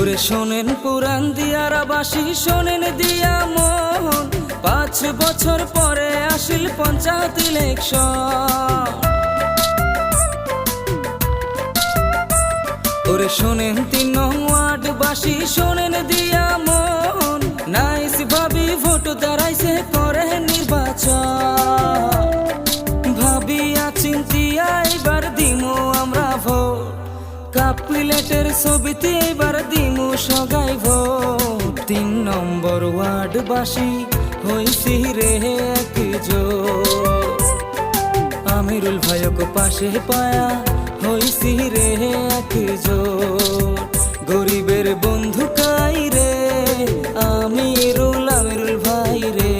ওরে শোনেন পুরাণ দিয়ারা বাসি, শোনেন দিয়া মন, 5 বছর পরে আসিল পঞ্চায়েত ইলেকশন। ওরে শোনেন 3 নং ওয়ার্ড বাসি, শোনেন দিয়া মন, নাইস ভাবি ভোট দাঁড়াইছে করে নির্বাচন। ভাবিয়া চিন্তিয়া এবার দিমু আমরা ভোট, কাপ প্লেটের ছবিতে এবার দিমু সগাই ভোট। 3 নম্বর ওয়ার্ড বাসি হইছি রে একজোট, আমিরুল ভাইক পাশে পায়া হইছি রে একজোট। গরিবের বন্ধু কাই রে আমিরুল ভাই রে,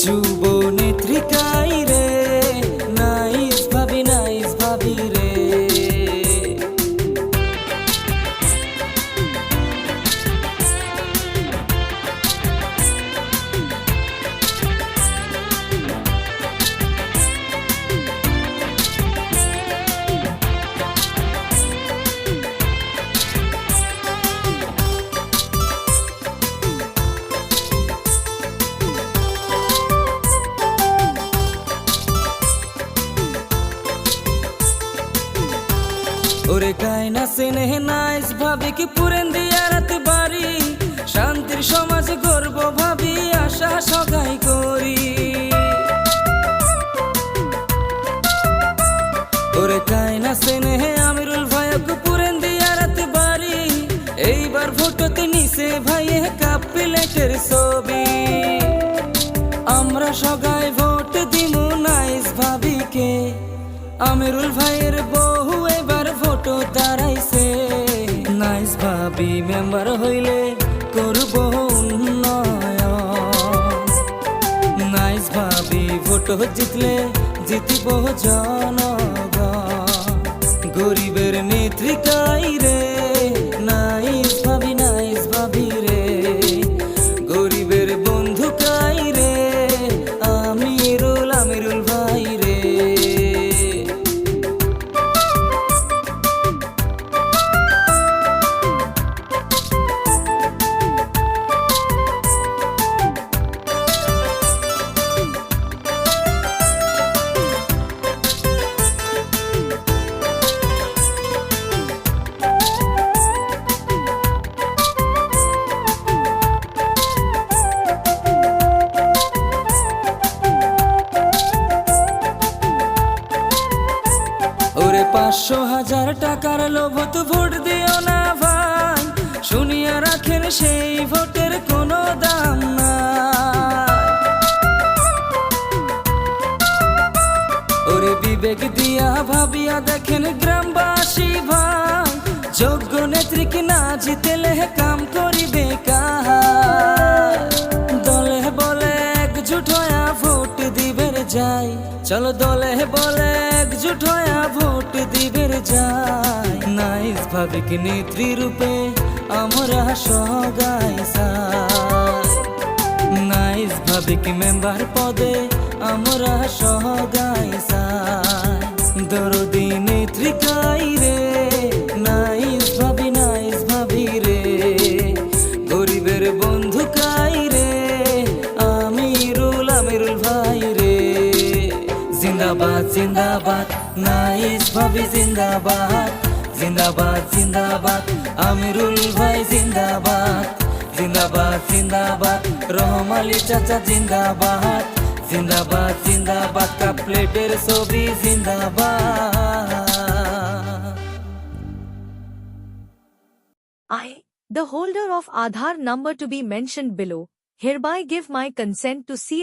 যুব নেত্রী কাই রে নাইস ভাবি রে। ওরে কায়না সেনে নাইস ভাবি কি পুরেন দিয়া রাত বাড়ি, শান্তির সমাজ গর্ব ভাবি আশা সগাই করি। ওরে কায়না সেনে আমিরুল ভাইক পুরেন দিয়া রাত বাড়ি, এইবার ভোটতে নিছে ভাইয়ে কাপ প্লেটের ছবি। আমরা সগাই ভোট দিমু নাইস ভাবিকে, আমিরুল ভাইয়ের বহু এবার ভোট দাঁড়াইছে। নাইস ভাবি মেম্বার হইলে করব উন্নয়ন, নাইস ভাবি ভোট জিতলে জিতব জনগণ। গরিবের নেত্রী কাই রে নাইস ভাবি রে, গরিবের বন্ধু কাই রে আমিরুল ভাই রে। ওরে 500,000 টাকার লোভত ভোট দিও না ভাই, শুনিয়া রাখেন সেই ভোটের কোনো দাম নাই। ওরে বিবেক দিয়া ভাবিয়া দেখেন গ্রামবাসী ভাই, যোগ্য নেত্রীকে না জিতেলে কাম করিবে কার। দলে বলে একজুট হয়া ভোট দিবের যাই, চলো দলে বলে একজুট হয়া ভোট দিবের যাই। নাইস ভাবিক নেত্রী রূপে আমরা সগাই চাই, নাইস ভাবিক মেম্বার পদে আমরা সগাই চাই। দরদি নেত্রী কাই রে নাইস ভাবি রে, গরিবের বন্ধু কাই রে আমিরুল ভাই রে। জিন্দাবাদ জিন্দাবাদ নাইস ভাবি জিন্দাবাদ, জিন্দাবাদ জিন্দাবাদ আমিরুল ভাই জিন্দাবাদ, জিন্দাবাদ জিন্দাবাদ রহম আলী চাচা জিন্দাবাদ, জিন্দাবাদ জিন্দাবাদ কাপ প্লেটের ছবি জিন্দাবাদ। I, the holder of Aadhaar number to be mentioned below, hereby give my consent to see